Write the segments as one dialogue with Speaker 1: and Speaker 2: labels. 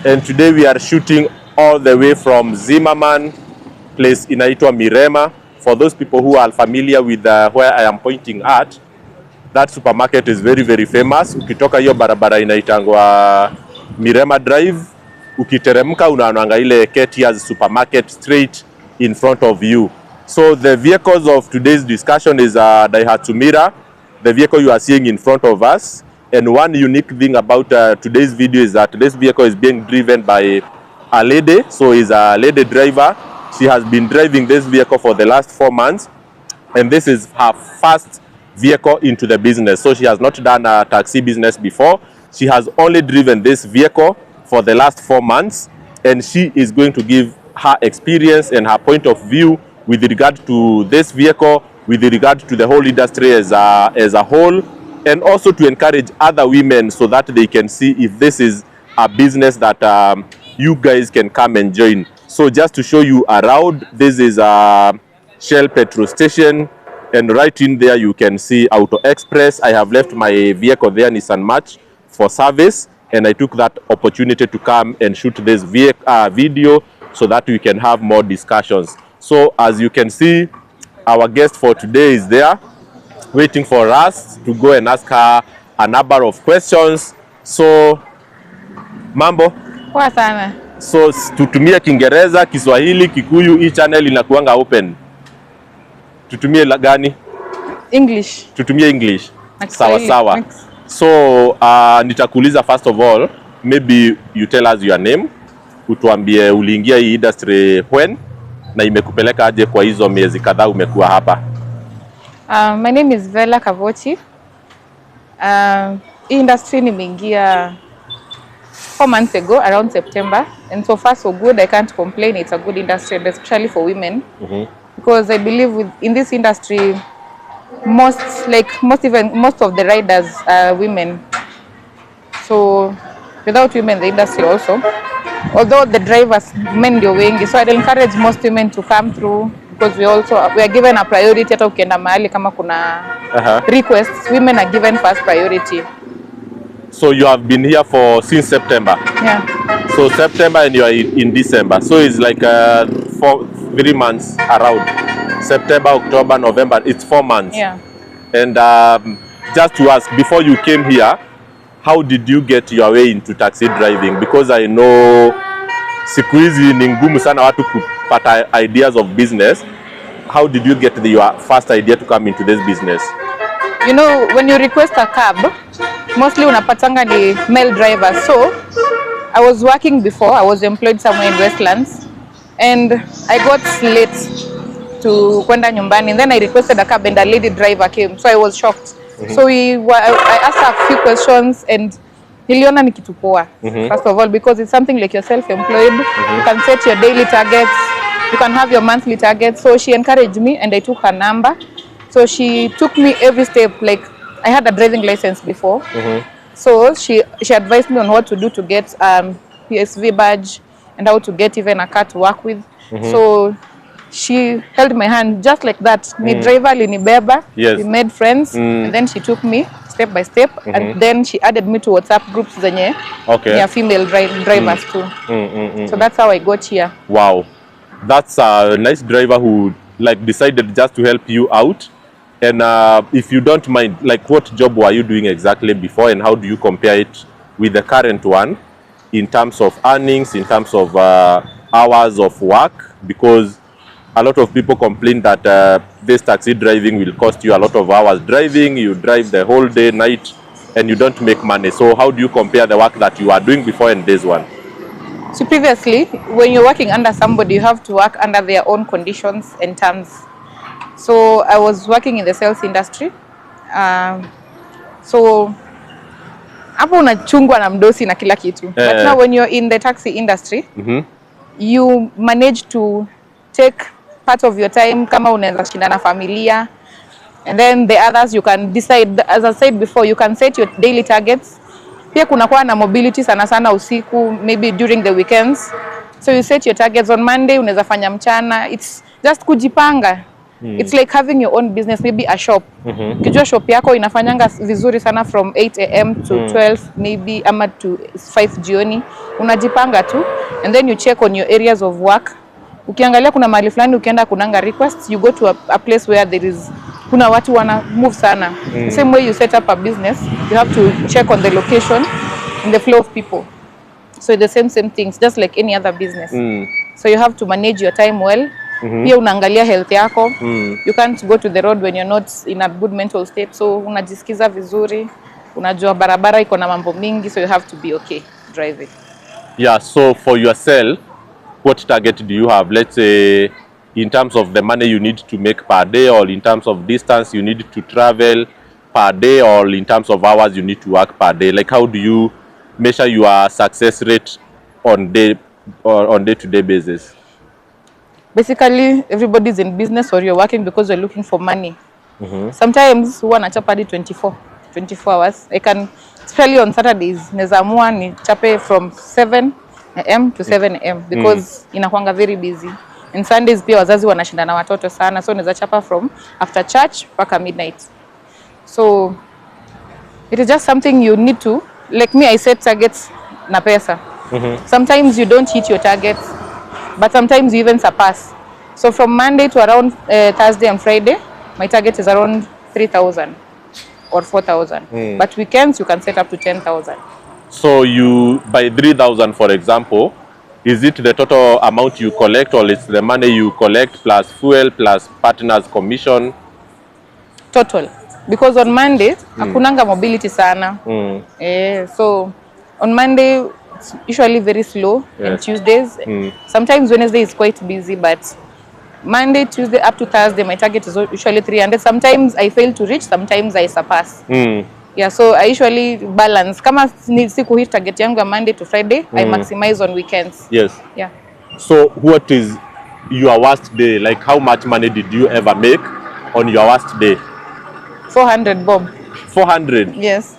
Speaker 1: And today we are shooting all the way from Zimmerman, place inaitwa Mirema. For those people who are familiar with where I am pointing at, that supermarket is very, very famous. Ukitoka hiyo barabara inaitangwa Mirema Drive, ukiteremka unaonanga ile Ketia's supermarket straight in front of you. So the vehicles of today's discussion is a Daihatsu Mira, the vehicle you are seeing in front of us. And one unique thing about today's video is that this vehicle is being driven by a lady. So is a lady driver. She has been driving this vehicle for the last 4 months. And this is her first vehicle into the business. So she has not done a taxi business before. She has only driven this vehicle for the last 4 months. And she is going to give her experience and her point of view with regard to this vehicle, with regard to the whole industry as a whole, and also to encourage other women so that they can see if this is a business that you guys can come and join. So just to show you around, this is a Shell petrol station, and right in there you can see Auto Express. I have left my vehicle there, Nissan March, for service, and I took that opportunity to come and shoot this video so that we can have more discussions. So as you can see, our guest for today is there waiting for us to go and ask her a number of questions. So mambo
Speaker 2: poa sana.
Speaker 1: So tutumie Kiingereza, Kiswahili, Kikuyu, hii channel inakuanga open. Tutumie la gani?
Speaker 2: English.
Speaker 1: Tutumie English.
Speaker 2: Sawa
Speaker 1: sawa. So nitakuuliza first of all, maybe you tell us your name. Utuambie uliingia hii industry when na imekupeleka aje kwa hizo miezi kadhaa umekuwa hapa.
Speaker 2: My name is Vela Kavochi. Industry nimeingia 4 months ago around September, and so far so good. I can't complain. It's a good industry, and especially for women, because I believe in this industry most of the riders are women. So without women the industry also, although the drivers men ndio wengi, so I'd encourage most women to come through, because we are given a priority. Hata ukienda mahali kama kuna requests, women are given first priority.
Speaker 1: So you have been here since September.
Speaker 2: Yeah.
Speaker 1: So September and you are in December. So it's like 3 months around. September, October, November. It's 4 months.
Speaker 2: Yeah.
Speaker 1: And just to ask, before you came here, how did you get your way into taxi driving? Because I know siku hizi ni ngumu sana watu kupata ideas of business. How did you get your first idea to come into this business?
Speaker 2: You know, when you request a cab, mostly unapatanga ni male drivers. So I was working before. I was employed somewhere in Westlands, and I got late to kwenda nyumbani, and then I requested a cab and a lady driver came. So I was shocked. So I asked her a few questions, and niliona ni kitu poa. First of all, because it's something like you're self-employed. You can set your daily targets, you can have your monthly targets. So she encouraged me, and I took her number. So she took me every step. Like, I had a driving license before. So she advised me on what to do to get PSV badge, and how to get even a car to work with. So she held my hand just like that. Ni driver alinibeba.
Speaker 1: Yes.
Speaker 2: We made friends, and then she took me step by step, and then she added me to WhatsApp groups zenye ya female drivers too. So that's how I got here.
Speaker 1: Wow, that's a nice driver who decided just to help you out. And if you don't mind, what job were you doing exactly before, and how do you compare it with the current one in terms of earnings, in terms of hours of work? Because a lot of people complain that this taxi driving will cost you a lot of hours driving. You drive the whole day, night, and you don't make money. So how do you compare the work that you are doing before and this one?
Speaker 2: So previously, when you're working under somebody, you have to work under their own conditions and terms. So I was working in the sales industry. So hapo unachungwa na mdosi na kila kitu. But now when you're in the taxi industry, you manage to take part of your time, kama unaweza shinda na familia, and then the others you can decide. As I said before, you can set your daily targets. Pia kuna kuwa na mobility sana usiku, maybe during the weekends. So you set your targets on Monday, unaweza fanya mchana. It's just kujipanga. It's like having your own business, maybe a shop. Ukijua shop yako inafanyanga vizuri sana from 8 a.m. to 12 maybe ama to 5 jioni, unajipanga tu and then you check on your areas of work. Ukiangalia kuna mahali fulani ukienda kunanga requests, you go to a place where there is kuna watu wana move sana. The same way you set up a business, you have to check on the location and the flow of people. So the same things, just like any other business. So you have to manage your time well. Pia unaangalia health yako. You can't go to the road when you're not in a good mental state. So unajisikiza vizuri, unajua barabara iko na mambo mingi, so you have to be okay driving.
Speaker 1: Yeah, so for yourself, what target do you have? Let's say in terms of the money you need to make per day, or in terms of distance you need to travel per day, or in terms of hours you need to work per day. Like how do you measure your success rate on day-to-day basis?
Speaker 2: Basically, everybody's in business or you're working because you're looking for money. Sometimes huwa nachapa hadi 24 hours. I can, especially on Saturdays, nezamua ni chape from 7 a.m. to 7 a.m. because inakuanga very busy. And Sundays pia wazazi wanashinda na watoto sana, so neza chapa from after church mpaka midnight. So it is just something you need to, like me, I set targets na pesa. Sometimes you don't hit your targets, but sometimes you even surpass. So from Monday to around Thursday and Friday, my target is around 3,000 or 4,000. But weekends you can set up to 10,000.
Speaker 1: So you, by 3,000 for example, is it the total amount you collect, or it's the money you collect plus fuel plus partners commission?
Speaker 2: Total. Because on Monday, hakunanga mobility sana. So on Monday, it's usually very slow. And Tuesdays, sometimes Wednesday is quite busy, but Monday, Tuesday up to Thursday, my target is usually 300. Sometimes I fail to reach, sometimes I surpass. Yeah, so I usually balance. Kama siku hit target yangu ya Monday to Friday, I maximize on weekends.
Speaker 1: Yes.
Speaker 2: Yeah.
Speaker 1: So what is your worst day? Like how much money did you ever make on your worst day?
Speaker 2: 400 bob.
Speaker 1: 400?
Speaker 2: Yes.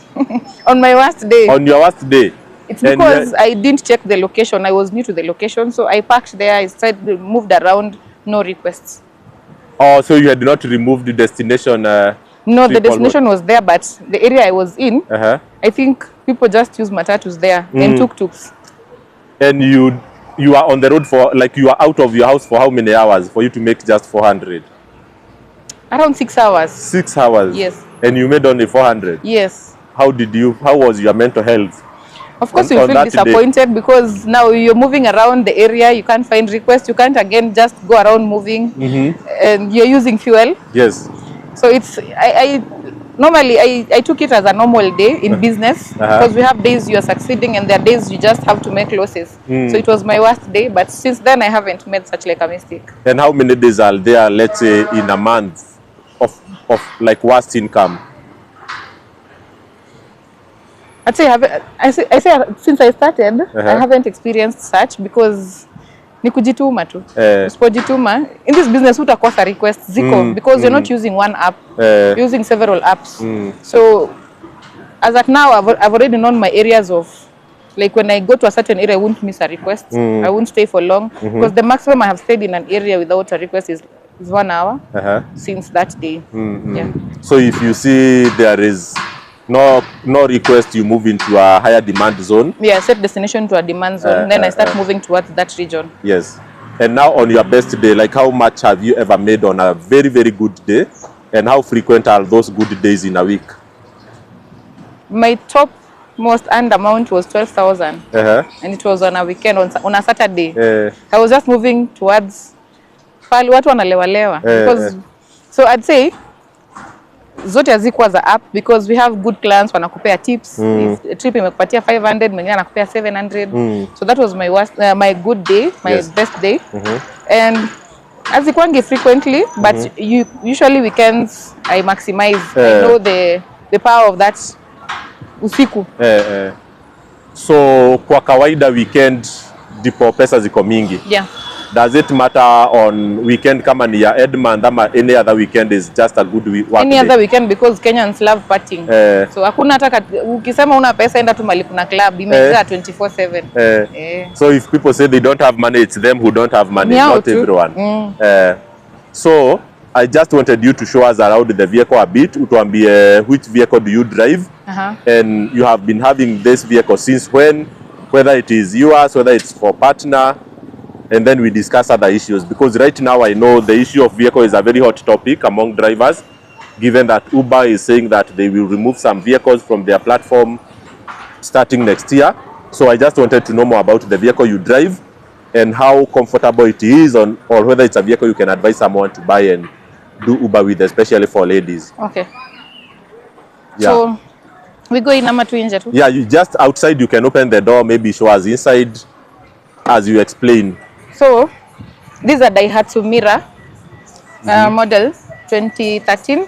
Speaker 2: On my worst day.
Speaker 1: On your worst day?
Speaker 2: It's because I didn't check the location. I was new to the location, so I parked there. I started moved around, no requests.
Speaker 1: Oh, so you had not removed the destination?
Speaker 2: No, the destination was there, but the area I was in,
Speaker 1: I
Speaker 2: think people just use matatus there and tuk-tuks.
Speaker 1: And you are on the road for, like, you are out of your house for how many hours for you to make just 400?
Speaker 2: Around 6 hours.
Speaker 1: 6 hours?
Speaker 2: Yes.
Speaker 1: And you made only 400?
Speaker 2: Yes.
Speaker 1: How was your mental health?
Speaker 2: Of course you feel disappointed because now you're moving around the area, you can't find requests, you can't again just go around moving, and you're using fuel.
Speaker 1: Yes.
Speaker 2: So it's, normally I took it as a normal day in business because we have days you are succeeding and there are days you just have to make losses. So it was my worst day, but since then I haven't made such like a mistake. And
Speaker 1: how many days are there, let's say, in a month of like worst income?
Speaker 2: I say since I started, I haven't experienced such because ni kujituma tu. Usipojituma, in this business utakosa requests ziko because you're not using one app, you're using several apps. So as at now, I've already known my areas of, like when I go to a certain area, I won't miss a request. I won't stay for long because the maximum I have stayed in an area without a request is 1 hour since that day. Yeah.
Speaker 1: So if you see there is no request, you move into a higher demand zone.
Speaker 2: Yeah, set destination to a demand zone. Then I start moving towards that region.
Speaker 1: Yes. And now on your best day, like how much have you ever made on a very, very good day? And how frequent are those good days in a week?
Speaker 2: My top most earned amount was 12,000. And it was on a weekend, on a Saturday. I was just moving towards pali watu wanalewalewa. Because, so I'd say zote hazikuwa za app because we have good clients wanakupea tips. If a trip imekupatia 500, mwingine anakupea 700. So that was my worst, my good day, my best day. And hazikuwangi frequently, but usually weekends I maximize. I know the power of that usiku.
Speaker 1: So kwa kawaida weekend ndipo pesa ziko mingi.
Speaker 2: Yeah.
Speaker 1: Does it matter on weekend kama ni ya Edmund ama any other weekend is just a good work
Speaker 2: any
Speaker 1: day?
Speaker 2: Other weekend because Kenyans love partying. So hakuna hata ukisema una pesa enda tu mali kuna club imejaa 24/7.
Speaker 1: So if people say they don't have money, it's them who don't have money, not everyone. So I just wanted you to show us around the vehicle a bit. Utuambie which vehicle do you drive? And you have been having this vehicle since when? Whether it is yours, whether it's for partner, and then we discuss other issues. Because right now I know the issue of vehicle is a very hot topic among drivers, given that Uber is saying that they will remove some vehicles from their platform starting next year. So I just wanted to know more about the vehicle you drive and how comfortable it is, or whether it's a vehicle you can advise someone to buy and do Uber with, especially for ladies.
Speaker 2: Okay.
Speaker 1: Yeah.
Speaker 2: So we go in ama tu nje tu?
Speaker 1: Yeah, you just outside, you can open the door, maybe show us inside as you explain.
Speaker 2: So this is a Daihatsu Mira model 2013.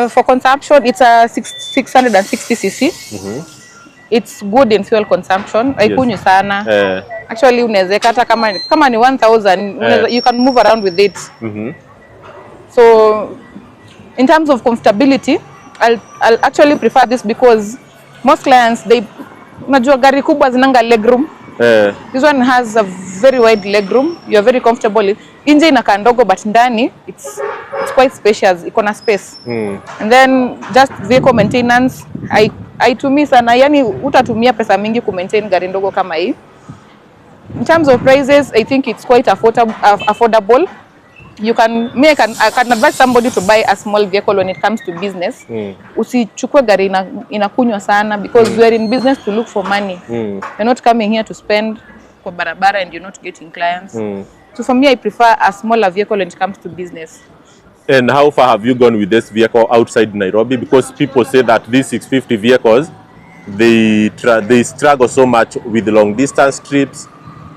Speaker 2: For consumption, it's a 660cc. It's good in fuel consumption. Haikunywi sana. Actually unaweza hata kama ni 1000, you can move around with it. So in terms of comfortability, I'll actually prefer this because most clients, unajua gari kubwa zinanga legroom. This one has a very wide legroom. You're very comfortable. Nje inakaa ndogo but ndani it's quite spacious. Iko na space. And then just vehicle maintenance, haitumii sana. Yani utatumia pesa mingi ku maintain gari ndogo kama hii. In terms of prices, I think it's quite affordable. I can advise somebody to buy a small vehicle when it comes to business. Usichukue gari inakunywa sana because we are in business to look for money. You're not coming here to spend kwa barabara and you're not getting clients. So for me, I prefer a smaller vehicle when it comes to business.
Speaker 1: And how far have you gone with this vehicle outside Nairobi? Because people say that these 650 vehicles, they struggle so much with long distance trips,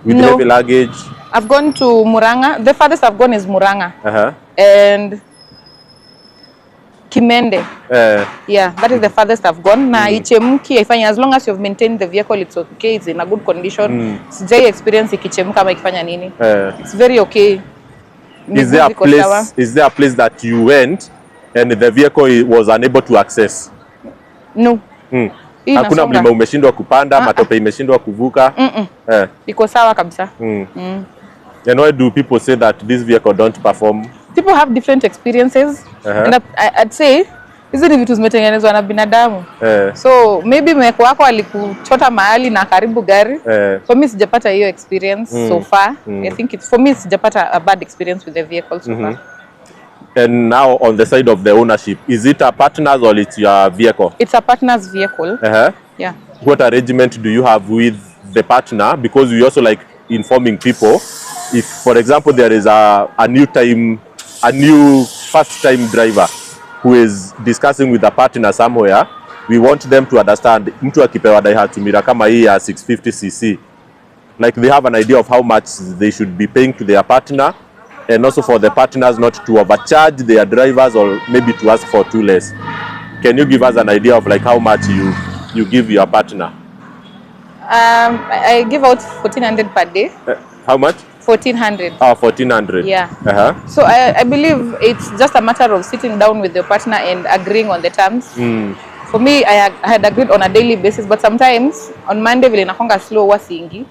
Speaker 1: with heavy luggage.
Speaker 2: I've gone to Murang'a. The farthest I've gone is Murang'a. And Kimende. Yeah, that is the farthest I've gone. Na ichemki, ifanya, as long as you've maintained the vehicle, it's okay. It's in a good condition. Sijai experience ikichemka ama ikifanya nini. It's very okay.
Speaker 1: Is there a place that you went and the vehicle was unable to access?
Speaker 2: No.
Speaker 1: Hakuna mlima umeshindwa kupanda, matope imeshindwa kuvuka?
Speaker 2: Iko sawa kabisa.
Speaker 1: And why do people say that this vehicle don't perform?
Speaker 2: People have different experiences. And I'd say hizi ni vitu zimetengenezwa na binadamu. So maybe meko wako alikuchota mahali na karibu gari. For me sijapata hiyo experience so far. I think for me sijapata a bad experience with the vehicle so far.
Speaker 1: And now on the side of the ownership, is it a partner's or it's your vehicle?
Speaker 2: It's a partner's vehicle. Yeah.
Speaker 1: What arrangement do you have with the partner? Because we also like informing people, if for example there is a new first-time driver who is discussing with a partner somewhere, we want them to understand, mtu akipewa Daihatsu Mira kama hii ya 650cc, like they have an idea of how much they should be paying to their partner, and also for the partners not to overcharge their drivers or maybe to ask for too less. Can you give us an idea of like how much you give your partner?
Speaker 2: I give out 1400 per day.
Speaker 1: How much?
Speaker 2: 1400.
Speaker 1: 1400.
Speaker 2: Yeah. So I believe it's just a matter of sitting down with your partner and agreeing on the terms. For me, I had agreed on a daily basis, but sometimes on Monday vile nakonga slow wasingi,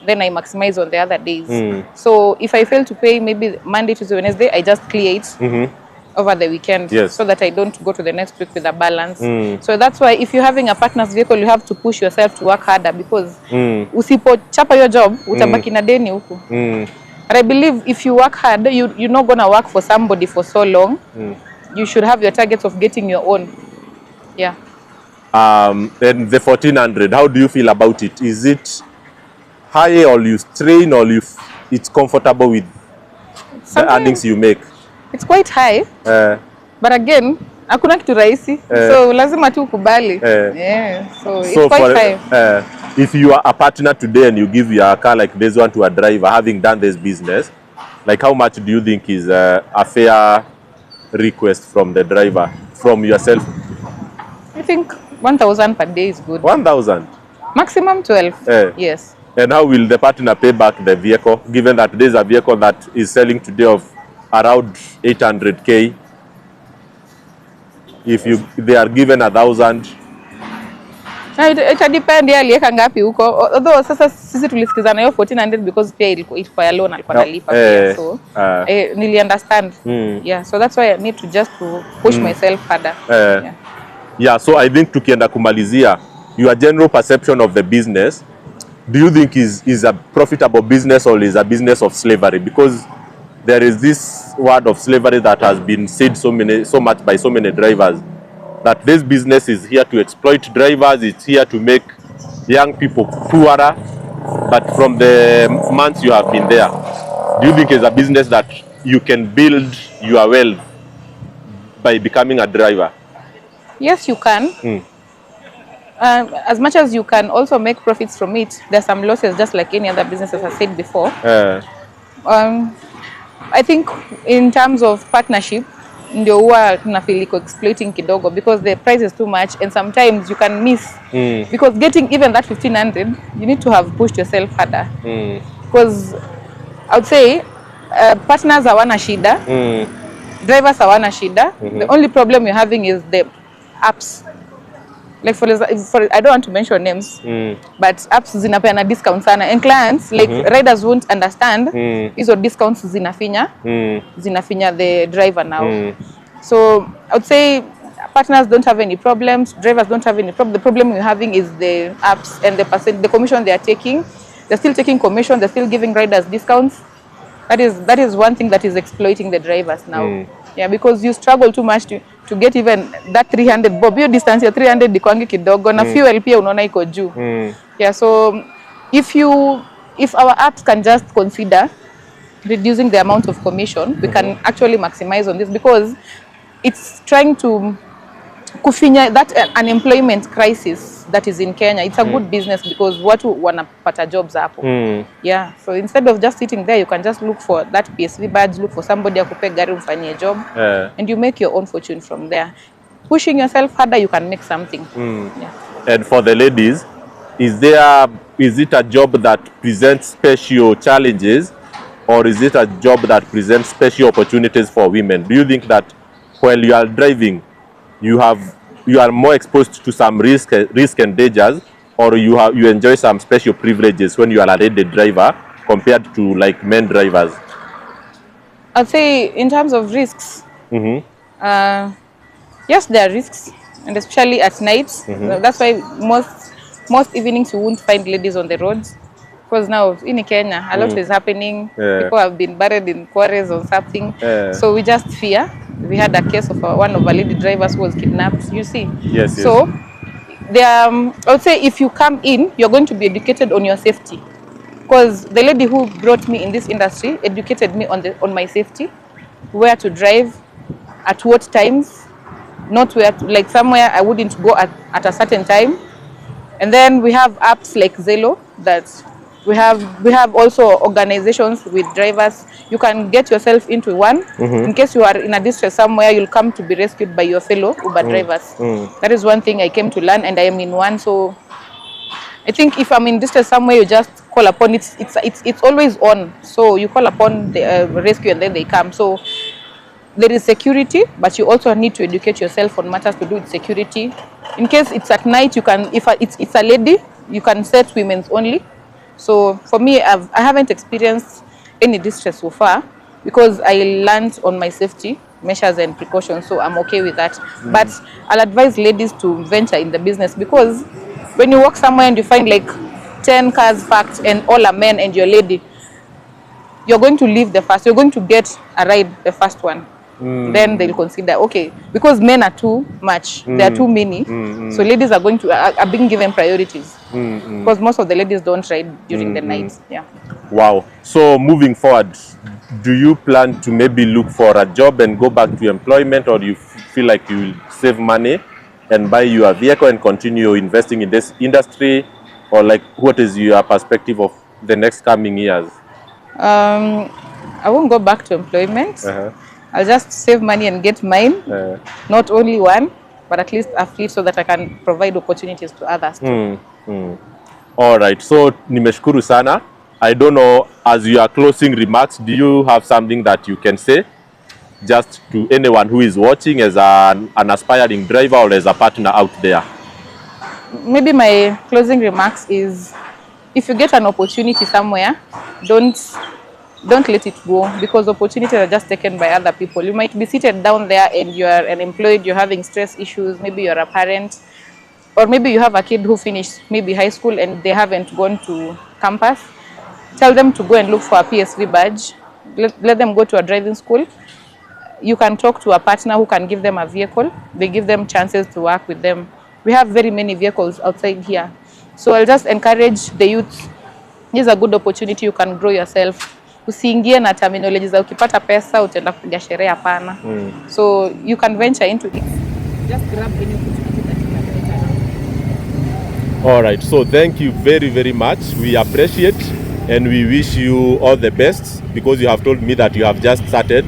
Speaker 2: then I maximize on the other days. So if I fail to pay maybe Monday, Tuesday, Wednesday, I just clear it over the weekend, so that I don't go to the next week with a balance. So that's why if you're having a partner's vehicle, you have to push yourself to work harder, because usipochapa your job utabaki na deni huku. But I believe if you work hard, you're not gonna work for somebody for so long. You should have your targets of getting your own. Yeah.
Speaker 1: And the 1400, how do you feel about it? Is it high, or you strain, or it's comfortable with the earnings you make?
Speaker 2: It's quite high. But again, hakuna kitu rahisi. So lazima tu ukubali. So it's quite high.
Speaker 1: If you are a partner today and you give your car like this one to a driver, having done this business, like how much do you think is a fair request from the driver, from yourself?
Speaker 2: I think 1000 per day is good. 1000? Maximum 12. Yes.
Speaker 1: And how will the partner pay back the vehicle, given that this is a vehicle that is selling today of around 800k? If they are given 1000,
Speaker 2: It depend yeye aliweka ngapi huko. Although sasa sisi tulisikizana hiyo 1400 because pia ilikuwa ya loan alikuwa analipa pia, so nili understand. Yeah, so that's why I need to just to push myself harder.
Speaker 1: Yeah, so I think tukienda kumalizia, your general perception of the business, do you think is a profitable business or is a business of slavery? Because there is this word of slavery that has been said so much by so many drivers, that this business is here to exploit drivers, it's here to make young people poorer. But from the months you have been there, do you think it's a business that you can build your wealth by becoming a driver?
Speaker 2: Yes, you can. As much as you can also make profits from it, there's some losses just like any other business, as I said before. I think in terms of partnership, ndio huwa tunafeel iko exploiting kidogo because the price is too much and sometimes you can miss. Because getting even that 1500, you need to have pushed yourself harder. Because I would say partners hawana shida, drivers hawana shida. The only problem you're having is the apps. Like for I don't want to mention names, but apps zinapeana discounts sana, and clients like riders won't understand hizo discounts zinafinya the driver now. So I would say partners don't have any problems, drivers don't have any problem. The problem you're having is the apps and the commission they are taking. They're still taking commission, they're still giving riders discounts. That is one thing that is exploiting the drivers now. Yeah, because you struggle too much to get even that 300 bob. Your distance ya 300 dikwangi kidogo na fuel pia unaona iko juu. Yeah, so if our apps can just consider reducing the amount of commission, we can actually maximize on this, because it's trying to kufinya that unemployment crisis that is in Kenya. It's a good business because watu wanapata jobs hapo. Yeah, so instead of just sitting there, you can just look for that PSV badge, look for somebody akupe gari umfanyie job, and you make your own fortune from there. Pushing yourself harder, you can make something. Yeah.
Speaker 1: And for the ladies, is it a job that presents special challenges, or is it a job that presents special opportunities for women? Do you think that while you are driving, you are more exposed to some risk and dangers, or you enjoy some special privileges when you are a lady driver compared to like men drivers?
Speaker 2: I'd say in terms of risks, yes, there are risks, and especially at night. That's why most evenings you won't find ladies on the roads, because now in Kenya a lot is happening. People have been buried in quarries or something, so we just fear. We had a case of one of our lady drivers who was kidnapped, you see.
Speaker 1: Yes.
Speaker 2: So I would say if you come in, you're going to be educated on your safety, because the lady who brought me in this industry educated me on my safety, where to drive, at what times, not where to, like somewhere I wouldn't go at a certain time. And then we have apps like Zelo that we have also organizations with drivers. You can get yourself into one. In case you are in a distress somewhere, you'll come to be rescued by your fellow Uber drivers. That is one thing I came to learn, and I am in one. So I think if I'm in distress somewhere, you just call upon it. It's always on. So you call upon the rescue, and then they come. So there is security, but you also need to educate yourself on matters to do with security. In case it's at night, you can, if it's a lady, you can set women's only. So for me, I haven't experienced any distress so far, because I learned on my safety measures and precautions, so I'm okay with that. But I'll advise ladies to venture in the business, because when you walk somewhere and you find like 10 cars parked and all are men and you're a lady, you're going to leave the first, you're going to get a ride the first one. Then they'll consider, okay, because men are too much, there are too many, so ladies are being given priorities, because most of the ladies don't ride during the night. Yeah.
Speaker 1: Wow. So moving forward, do you plan to maybe look for a job and go back to employment, or do you feel like you will save money and buy your vehicle and continue investing in this industry, or like what is your perspective of the next coming years?
Speaker 2: I won't go back to employment. I'll just save money and get mine, not only one, but at least a fleet, so that I can provide opportunities to others too.
Speaker 1: All right, so nimeshukuru sana. I don't know, as your closing remarks, do you have something that you can say just to anyone who is watching as an aspiring driver or as a partner out there?
Speaker 2: maybe my closing remarks is, if you get an opportunity somewhere, don't let it go, because opportunities are just taken by other people. You might be seated down there and you are unemployed, you're having stress issues, maybe you're a parent, or maybe you have a kid who finished maybe high school and they haven't gone to campus. Tell them to go and look for a PSV badge. Let them go to a driving school. You can talk to a partner who can give them a vehicle. They give them chances to work with them. We have very many vehicles outside here. So I'll just encourage the youth. This is a good opportunity, you can grow yourself. Usiingie na terminology za ukipata pesa utaenda kupiga sherehe, hapana. So you can venture into it. Just grab any opportunity that you can get around.
Speaker 1: All right, so thank you very, very much. We appreciate and we wish you all the best, because you have told me that you have just started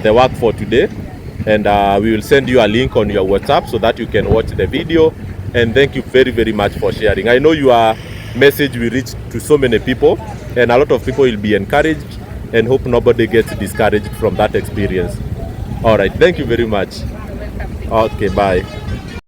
Speaker 1: the work for today, and we will send you a link on your WhatsApp so that you can watch the video. And thank you very, very much for sharing. I know your message will reach to so many people, and a lot of people will be encouraged, and hope nobody gets discouraged from that experience. All right, thank you very much. Okay, bye.